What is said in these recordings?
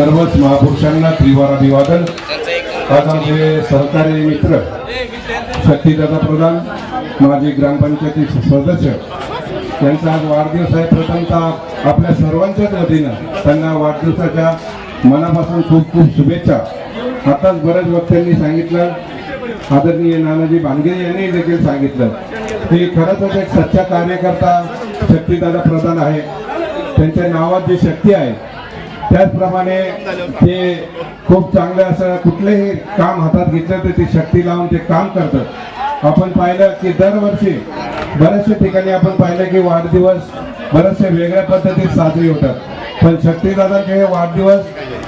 सर्वच महापुरुषांना त्रिवार अभिवादन। आज आमचे सहकारी मित्र शक्तीदादा प्रधान, माजी ग्रामपंचायतीचे सदस्य यांचा आज वाढदिवस आहे। प्रथमतः आपल्या सर्वांच्याच वतीनं त्यांना वाढदिवसाच्या मनापासून खूप खूप शुभेच्छा। आताच बऱ्याच वक्त्यांनी सांगितलं, आदरणीय नानाजी भानगिरे यांनी देखील सांगितलं की खरंच एक सच्चा कार्यकर्ता शक्तीदादा प्रधान आहे। त्यांच्या नावात जी शक्ती आहे त्याचप्रमाणे ते खूप चांगलं असं कुठलेही काम हातात घेतलं तर ती शक्ती लावून ते काम करतात। आपण पाहिलं की दरवर्षी बऱ्याचशा ठिकाणी आपण पाहिलं की वाढदिवस बऱ्याचशा वेगळ्या पद्धतीत साजरी होतात, पण शक्तीदादांचे हे वाढदिवस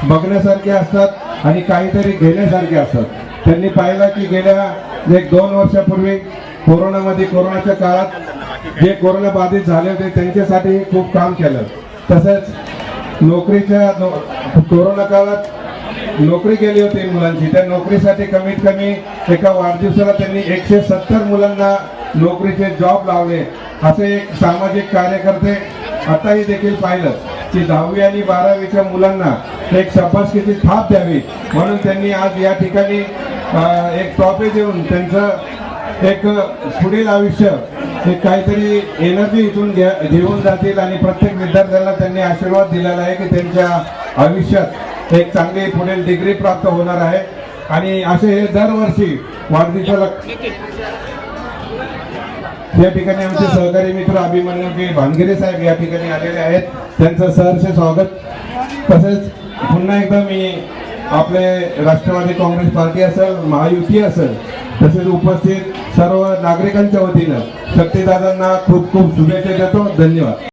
बघण्यासारखे असतात आणि काहीतरी घेण्यासारखे असतात। त्यांनी पाहिलं की गेल्या 1-2 वर्षापूर्वी कोरोनाच्या काळात जे कोरोना बाधित झाले होते त्यांच्यासाठी खूप काम केलं। तसंच कोरोना काळात नोकरी केली होती मुलांची, त्या नोकरीसाठी कमीत कमी एका वाढदिवसाला त्यांनी 170 मुलांना नोकरीचे जॉब लावले। असे एक सामाजिक कार्यकर्ते आताही देखील पाहिलं की 10वी आणि 12वीच्या मुलांना एक शाबासकीची थाप द्यावी म्हणून त्यांनी आज या ठिकाणी एक ट्रॉफी देऊन त्यांचं एक पुढील आयुष्य एक काहीतरी एनर्जी इथून घेऊन जातील आणि प्रत्येक विद्यार्थ्याला त्यांनी आशीर्वाद दिलेला आहे की त्यांच्या आयुष्यात एक चांगली पुढील डिग्री प्राप्त होणार आहे। आणि असे हे दरवर्षी वाढदिवसाला या ठिकाणी आमचे सहकारी मित्र अभिमन्यू भानगिरे साहेब या ठिकाणी आलेले आहेत, त्यांचं सहर्ष स्वागत। तसेच पुन्हा एकदा मी आपले राष्ट्रवादी काँग्रेस पार्टी असेल, महायुती असेल, तसेच उपस्थित सर्व नागरिकांच्या वतीनं शक्तीदादांना खूप खूप शुभेच्छा देतो। धन्यवाद।